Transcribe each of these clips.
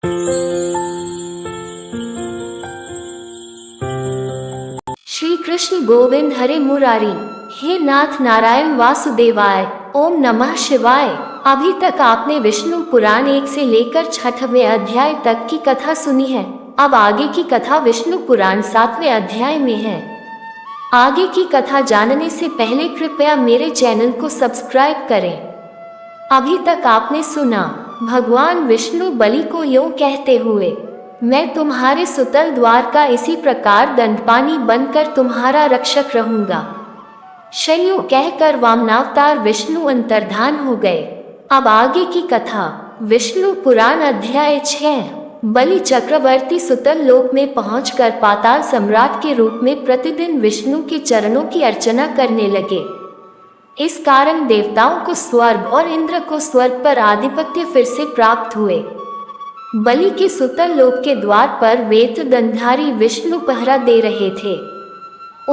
श्री कृष्ण गोविंद हरे मुरारी। हे नाथ नारायण वासुदेवाय, ओम नमः शिवाय। अभी तक आपने विष्णु पुराण 1 से लेकर 6वें अध्याय तक की कथा सुनी है। अब आगे की कथा विष्णु पुराण 7वें अध्याय में है। आगे की कथा जानने से पहले कृपया मेरे चैनल को सब्सक्राइब करें। अभी तक आपने सुना भगवान विष्णु बलि को यूं कहते हुए, मैं तुम्हारे सुतल द्वार का इसी प्रकार दंडपानी बनकर तुम्हारा रक्षक रहूंगा। शैल्यो कहकर वामनावतार विष्णु अंतर्धान हो गए। अब आगे की कथा विष्णु पुराण अध्याय 6। बलि चक्रवर्ती सुतल लोक में पहुंचकर पाताल सम्राट के रूप में प्रतिदिन विष्णु के चरणों की अर्चना करने लगे। इस कारण देवताओं को स्वर्ग और इंद्र को स्वर्ग पर आधिपत्य फिर से प्राप्त हुए। बलि के सुतल लोक के द्वार पर वेत्र दंडधारी विष्णु पहरा दे रहे थे।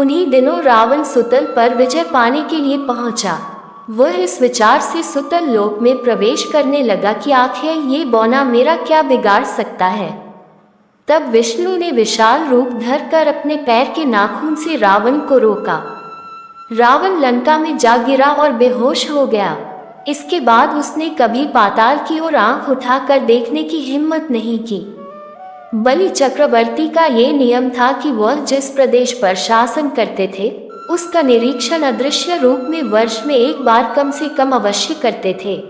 उन्हीं दिनों रावण सुतल पर विजय पाने के लिए पहुंचा। वह इस विचार से सुतल लोक में प्रवेश करने लगा कि आखिर ये बौना मेरा क्या बिगाड़ सकता है। तब विष्णु ने विशाल रूप धरकर अपने पैर के नाखून से रावण को रोका। रावण लंका में जा गिरा और बेहोश हो गया। इसके बाद उसने कभी पाताल की ओर आंख उठाकर देखने की हिम्मत नहीं की। बलि चक्रवर्ती का ये नियम था कि वह जिस प्रदेश पर शासन करते थे उसका निरीक्षण अदृश्य रूप में वर्ष में एक बार कम से कम अवश्य करते थे।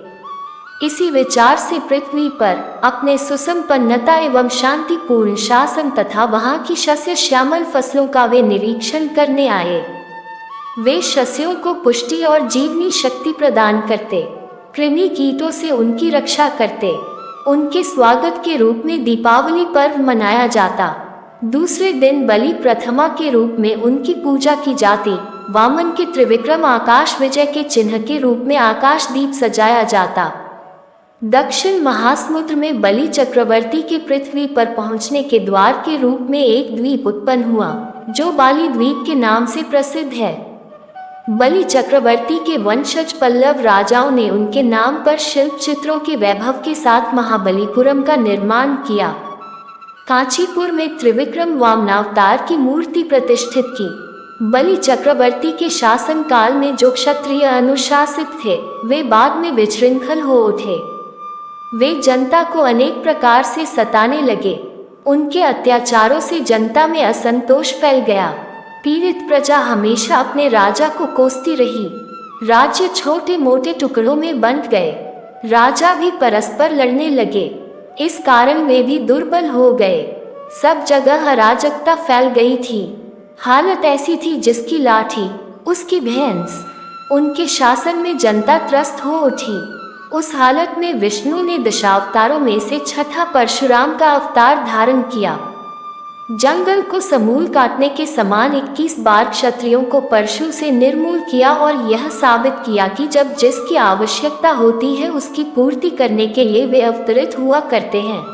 इसी विचार से पृथ्वी पर अपने सुसंपन्नता एवं शांतिपूर्ण शासन तथा वहां की शस्य श्यामल फसलों का वे निरीक्षण करने आए। वे शस्यों को पुष्टि और जीवनी शक्ति प्रदान करते, कृमि कीटों से उनकी रक्षा करते। उनके स्वागत के रूप में दीपावली पर्व मनाया जाता। दूसरे दिन बलि प्रथमा के रूप में उनकी पूजा की जाती। वामन के त्रिविक्रम आकाश विजय के चिन्ह के रूप में आकाश दीप सजाया जाता। दक्षिण महासमुद्र में बलि चक्रवर्ती के पृथ्वी पर पहुंचने के द्वार के रूप में एक द्वीप उत्पन्न हुआ जो बाली द्वीप के नाम से प्रसिद्ध है। बलि चक्रवर्ती के वंशज पल्लव राजाओं ने उनके नाम पर शिल्प चित्रों के वैभव के साथ महाबलीपुरम का निर्माण किया। कांचीपुर में त्रिविक्रम वामनावतार की मूर्ति प्रतिष्ठित की। बलि चक्रवर्ती के शासन काल में जो क्षत्रिय अनुशासित थे वे बाद में विशृंखल हो उठे। वे जनता को अनेक प्रकार से सताने लगे। उनके अत्याचारों से जनता में असंतोष फैल गया। पीड़ित प्रजा हमेशा अपने राजा को कोसती रही। राज्य छोटे मोटे टुकड़ों में बंट गए। राजा भी परस्पर लड़ने लगे। इस कारण वे भी दुर्बल हो गए। सब जगह अराजकता फैल गई थी। हालत ऐसी थी जिसकी लाठी उसकी भैंस। उनके शासन में जनता त्रस्त हो उठी। उस हालत में विष्णु ने दशावतारों में से छठा परशुराम का अवतार धारण किया। जंगल को समूल काटने के समान 21 बार क्षत्रियों को परशु से निर्मूल किया और यह साबित किया कि जब जिसकी आवश्यकता होती है उसकी पूर्ति करने के लिए वे अवतरित हुआ करते हैं।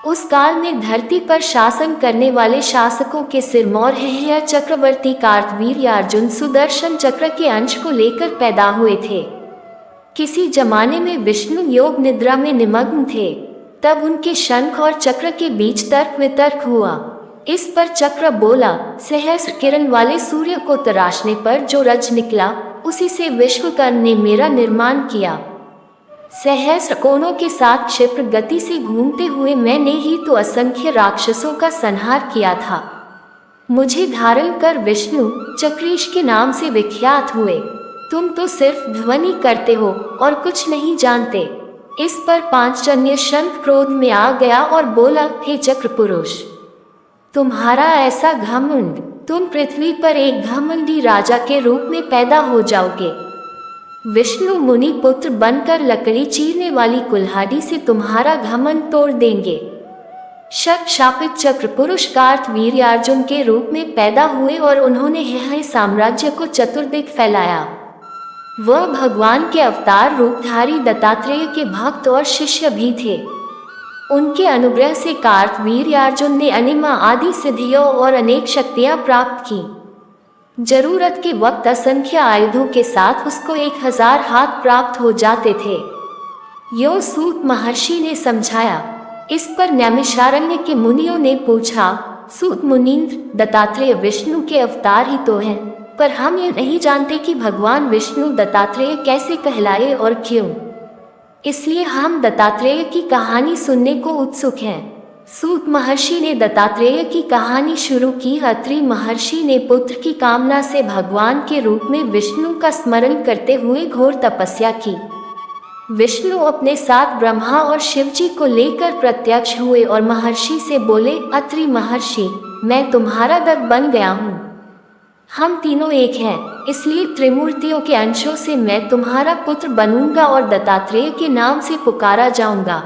उस काल में धरती पर शासन करने वाले शासकों के सिरमौर हेहया चक्रवर्ती कार्तवीर्यार्जुन सुदर्शन चक्र के अंश को लेकर पैदा हुए थे। किसी जमाने में विष्णु योग निद्रा में निमग्न थे। तब उनके शंख और चक्र के बीच तर्क वितर्क हुआ। इस पर चक्र बोला, सहस्र किरण वाले सूर्य को तराशने पर जो रज निकला उसी से विश्वकर्मा ने मेरा निर्माण किया। सहस्र कोणों के साथ क्षिप्र गति से घूमते हुए मैंने ही तो असंख्य राक्षसों का संहार किया था। मुझे धारण कर विष्णु चक्रीश के नाम से विख्यात हुए। तुम तो सिर्फ ध्वनि करते हो और कुछ नहीं जानते। इस पर पांचजन्य शंख क्रोध में आ गया और बोला, हे चक्र पुरुष, तुम्हारा ऐसा घमंड, तुम पृथ्वी पर एक घमंडी राजा के रूप में पैदा हो जाओगे। विष्णु मुनि पुत्र बनकर लकड़ी चीरने वाली कुल्हाड़ी से तुम्हारा घमंड तोड़ देंगे। शक शापित चक्र पुरुष कार्तवीर्यार्जुन के रूप में पैदा हुए और उन्होंने यह साम्राज्य को चतुर्दिक फैलाया। वह भगवान के अवतार रूपधारी दत्तात्रेय के भक्त और शिष्य भी थे। उनके अनुग्रह से कार्तवीर्यार्जुन ने अनिमा आदि सिद्धियों और अनेक शक्तियां प्राप्त की। जरूरत के वक्त असंख्य आयुधों के साथ उसको 1000 हाथ प्राप्त हो जाते थे। यो सूत महर्षि ने समझाया। इस पर नैमिषारण्य के मुनियों ने पूछा, सूत मुनीन्द्र, दत्तात्रेय विष्णु के अवतार ही तो हैं, पर हम ये नहीं जानते कि भगवान विष्णु दत्तात्रेय कैसे कहलाए और क्यों। इसलिए हम दत्तात्रेय की कहानी सुनने को उत्सुक हैं। सूत महर्षि ने दत्तात्रेय की कहानी शुरू की। अत्रि महर्षि ने पुत्र की कामना से भगवान के रूप में विष्णु का स्मरण करते हुए घोर तपस्या की। विष्णु अपने साथ ब्रह्मा और शिव जी को लेकर प्रत्यक्ष हुए और महर्षि से बोले, अत्रि महर्षि, मैं तुम्हारा दत्त बन गया हूँ। हम तीनों एक हैं, इसलिए त्रिमूर्तियों के अंशों से मैं तुम्हारा पुत्र बनूंगा और दत्तात्रेय के नाम से पुकारा जाऊंगा।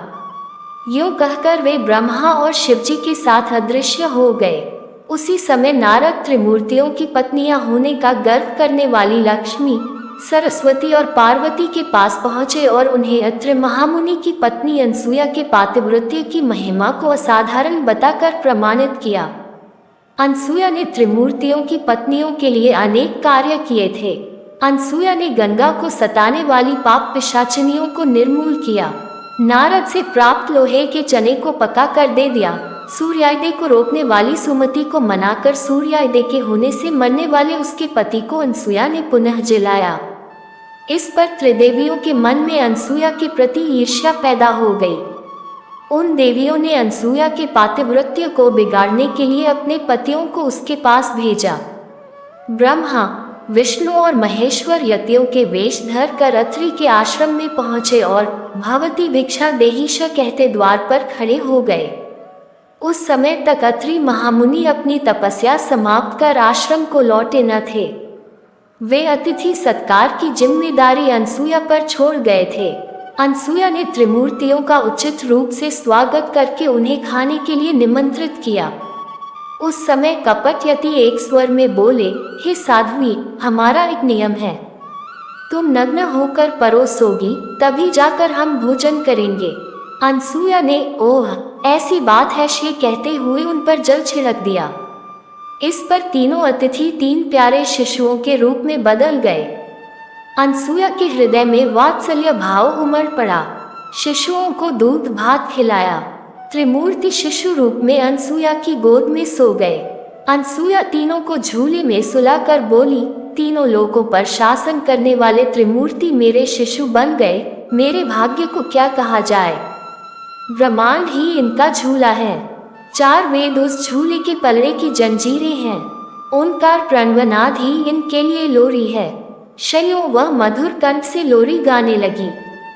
यूं कहकर वे ब्रह्मा और शिवजी के साथ अदृश्य हो गए। उसी समय नारद त्रिमूर्तियों की पत्नियां होने का गर्व करने वाली लक्ष्मी, सरस्वती और पार्वती के पास पहुंचे और उन्हें अत्रि महामुनि की पत्नी अनसुया के पातिव्रत्य की महिमा को असाधारण बताकर प्रमाणित किया। अनसुया ने त्रिमूर्तियों की पत्नियों के लिए अनेक कार्य किए थे। अनसुया ने गंगा को सताने वाली पाप पिशाचिनियों को निर्मूल किया, नारद से प्राप्त लोहे के चने को पका कर दे दिया, सूर्योदय को रोकने वाली सुमति को मनाकर सूर्योदय के होने से मरने वाले उसके पति को अनसुया ने पुनः जलाया। इस पर त्रिदेवियों के मन में अनसुया के प्रति ईर्ष्या पैदा हो गई। उन देवियों ने अनसुया के पातिव्रत्य को बिगाड़ने के लिए अपने पतियों को उसके पास भेजा। ब्रह्मा, विष्णु और महेश्वर यतियों के वेश धर कर अत्रि के आश्रम में पहुंचे और भवती भिक्षा देहिश कहते द्वार पर खड़े हो गए। उस समय तक अत्रि महामुनि अपनी तपस्या समाप्त कर आश्रम को लौटे न थे। वे अतिथि सत्कार की जिम्मेदारी अनसुया पर छोड़ गए थे। अनसुया ने त्रिमूर्तियों का उचित रूप से स्वागत करके उन्हें खाने के लिए निमंत्रित किया। उस समय कपट यति एक स्वर में बोले, हे साध्वी, हमारा एक नियम है, तुम नग्न होकर परोसोगी तभी जाकर हम भोजन करेंगे। अनसुया ने ओह ऐसी बात है ये कहते हुए उन पर जल छिड़क दिया। इस पर तीनों अतिथि तीन प्यारे शिशुओं के रूप में बदल गए। अनसुया के हृदय में वात्सल्य भाव उमड़ पड़ा। शिशुओं को दूध भात खिलाया। त्रिमूर्ति शिशु रूप में अनसुया की गोद में सो गए। अनसुया तीनों को झूले में सुलाकर बोली, तीनों लोगों पर शासन करने वाले त्रिमूर्ति मेरे शिशु बन गए, मेरे भाग्य को क्या कहा जाए। ब्रह्मांड ही इनका झूला है। चार वेद उस झूले के पलड़े की जंजीरें हैं। ओंकार प्रणवनाद ही इनके लिए लोरी है। शयों वह मधुर कंठ से लोरी गाने लगी।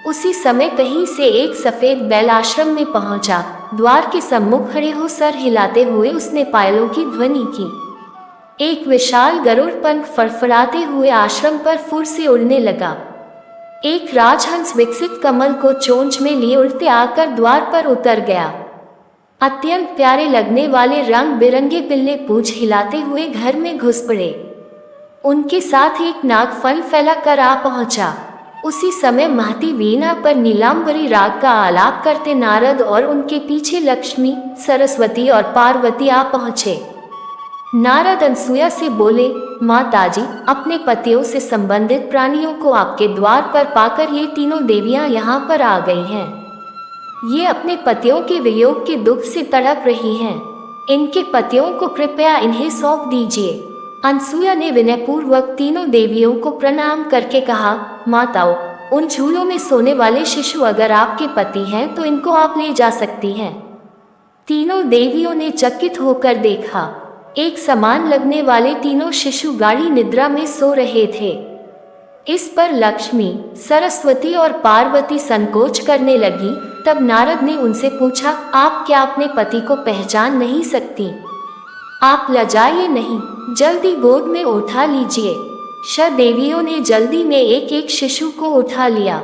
उसी समय कहीं से एक सफेद बैल आश्रम में पहुंचा। द्वार के सम्मुख खड़े हो सर हिलाते हुए उसने पायलों की ध्वनि की। एक विशाल गरुड़ पंख फड़फड़ाते हुए आश्रम पर फुर से उड़ने लगा। एक राजहंस विकसित कमल को चोंच में लिए उड़ते आकर द्वार पर उतर गया। अत्यंत प्यारे लगने वाले रंग बिरंगे पिल्ले पूंछ हिलाते हुए घर में घुस पड़े। उनके साथ एक नाग फल फैला कर आ पहुंचा। उसी समय महती वीणा पर नीलांबरी राग का आलाप करते नारद और उनके पीछे लक्ष्मी, सरस्वती और पार्वती आ पहुंचे। नारद अनसुया से बोले, माताजी, अपने पतियों से संबंधित प्राणियों को आपके द्वार पर पाकर ये तीनों देवियां यहाँ पर आ गई हैं। ये अपने पतियों के वियोग के दुख से तड़प रही हैं। इनके पतियों को कृपया इन्हें सौंप दीजिए। अनसुया ने विनयपूर्वक तीनों देवियों को प्रणाम करके कहा, माताओं, उन झूलों में सोने वाले शिशु अगर आपके पति हैं तो इनको आप ले जा सकती हैं। तीनों देवियों ने चकित होकर देखा। एक समान लगने वाले तीनों शिशु गाढ़ी निद्रा में सो रहे थे। इस पर लक्ष्मी, सरस्वती और पार्वती संकोच करने लगी। तब नारद ने उनसे पूछा, आप क्या अपने पति को पहचान नहीं सकती? आप लजाइए नहीं, जल्दी गोद में उठा लीजिए। देवियों ने जल्दी में एक एक शिशु को उठा लिया।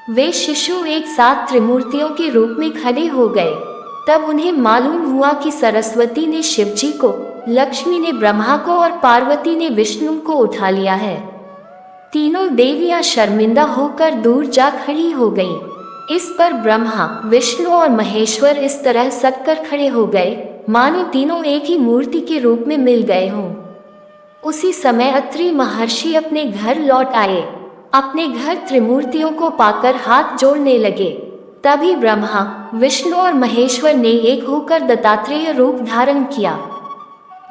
वे शिशु एक साथ त्रिमूर्तियों के रूप में खड़े हो गए। तब उन्हें मालूम हुआ कि सरस्वती ने शिवजी को, लक्ष्मी ने ब्रह्मा को और पार्वती ने विष्णु को उठा लिया है। तीनों देवियां शर्मिंदा होकर दूर जा खड़ी हो गईं। इस पर ब्रह्मा, विष्णु और महेश्वर इस तरह सककर खड़े हो गए मानो तीनों एक ही मूर्ति के रूप में मिल गए हों। उसी समय अत्रि महर्षि अपने घर लौट आए। अपने घर त्रिमूर्तियों को पाकर हाथ जोड़ने लगे। तभी ब्रह्मा, विष्णु और महेश्वर ने एक होकर दत्तात्रेय रूप धारण किया।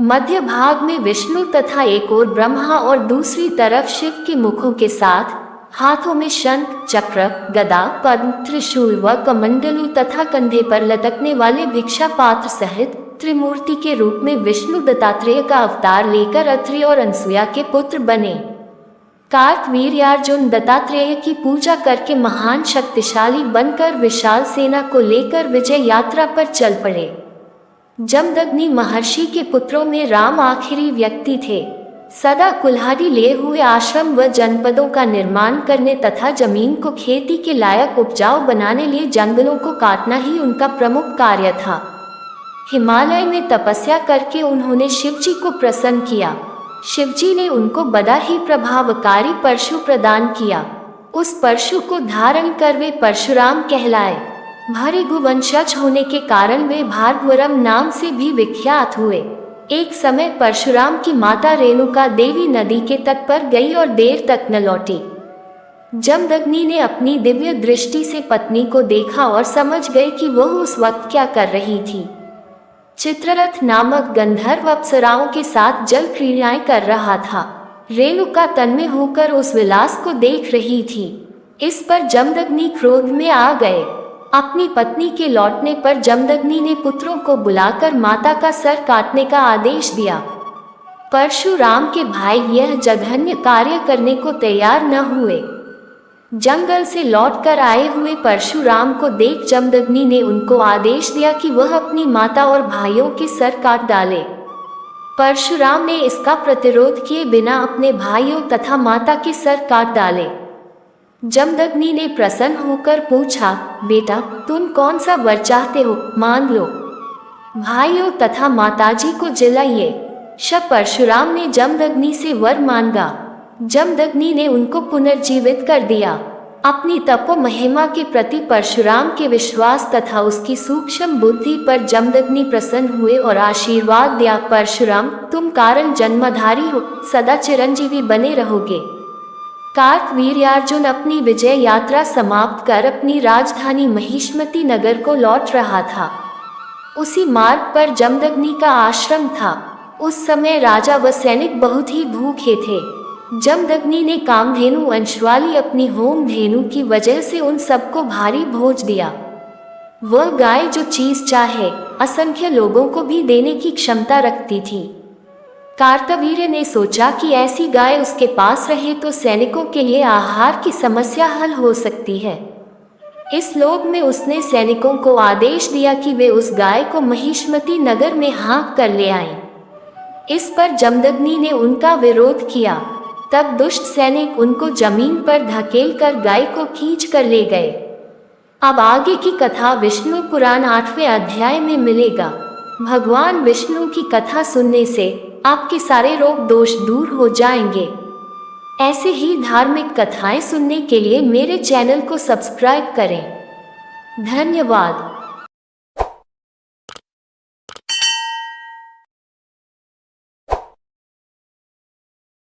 मध्य भाग में विष्णु तथा एक और ब्रह्मा और दूसरी तरफ शिव के मुखों के साथ हाथों में शंख, चक्र, गदा, पद्म, त्रिशूल व कमंडलू तथा कंधे पर लटकने वाले भिक्षा पात्र सहित त्रिमूर्ति के रूप में विष्णु दत्तात्रेय का अवतार लेकर अत्रि और अनसुया के पुत्र बने। कार्तवीर्यार्जुन दत्तात्रेय की पूजा करके महान शक्तिशाली बनकर विशाल सेना को लेकर विजय यात्रा पर चल पड़े। जमदग्नि महर्षि के पुत्रों में राम आखिरी व्यक्ति थे। सदा कुल्हाड़ी लिए हुए आश्रम व जनपदों का निर्माण करने तथा जमीन को खेती के लायक उपजाऊ बनाने लिए जंगलों को काटना ही उनका प्रमुख कार्य था। हिमालय में तपस्या करके उन्होंने शिवजी को प्रसन्न किया। शिवजी ने उनको बड़ा ही प्रभावकारी परशु प्रदान किया। उस परशु को धारण कर वे परशुराम कहलाए। भृगु वंशज होने के कारण वे भार्गवरम नाम से भी विख्यात हुए। एक समय परशुराम की माता रेणुका देवी नदी के तट पर गई और देर तक न लौटी। जमदग्नि ने अपनी दिव्य दृष्टि से पत्नी को देखा और समझ गए कि वह उस वक्त क्या कर रही थी। चित्ररथ नामक गंधर्व अप्सराओं के साथ जल क्रीड़ाएं कर रहा था। रेणुका तन्मय होकर उस विलास को देख रही थी। इस पर जमदग्नि क्रोध में आ गए। अपनी पत्नी के लौटने पर जमदग्नि ने पुत्रों को बुलाकर माता का सर काटने का आदेश दिया। परशुराम के भाई यह जघन्य कार्य करने को तैयार न हुए। जंगल से लौटकर आए हुए परशुराम को देख जमदग्नि ने उनको आदेश दिया कि वह अपनी माता और भाइयों के सर काट डाले। परशुराम ने इसका प्रतिरोध किए बिना अपने भाइयों तथा माता के सर काट डाले। जमदग्नि ने प्रसन्न होकर पूछा, बेटा तुम कौन सा वर चाहते हो, मान लो। भाइयों तथा माताजी को जिलाइए। शब परशुराम ने जमदग्नि से वर मांगा। जमदग्नि ने उनको पुनर्जीवित कर दिया। अपनी तपो महिमा के प्रति परशुराम के विश्वास तथा उसकी सूक्ष्म बुद्धि पर जमदग्नि प्रसन्न हुए और आशीर्वाद दिया, परशुराम तुम कारण जन्मधारी हो, सदा चिरंजीवी बने रहोगे। कार्तवीर्यार्जुन अपनी विजय यात्रा समाप्त कर अपनी राजधानी महिष्मती नगर को लौट रहा था। उसी मार्ग पर जमदग्नि का आश्रम था। उस समय राजा व सैनिक बहुत ही भूखे थे। जमदग्नि ने कामधेनु अंशवाली अपनी होम धेनु की वजह से उन सबको भारी भोज दिया। वह गाय जो चीज चाहे असंख्य लोगों को भी देने की क्षमता रखती थी। कार्तवीर्य ने सोचा कि ऐसी गाय उसके पास रहे तो सैनिकों के लिए आहार की समस्या हल हो सकती है। इस लोभ में उसने सैनिकों को आदेश दिया कि वे उस गाय को महिष्मती नगर में हाँक कर ले आएं। इस पर जमदग्नि ने उनका विरोध किया। तब दुष्ट सैनिक उनको जमीन पर धकेल कर गाय को खींच कर ले गए। अब आगे की कथा विष्णु पुराण 8वें अध्याय में मिलेगा। भगवान विष्णु की कथा सुनने से आपके सारे रोग दोष दूर हो जाएंगे। ऐसे ही धार्मिक कथाएं सुनने के लिए मेरे चैनल को सब्सक्राइब करें। धन्यवाद।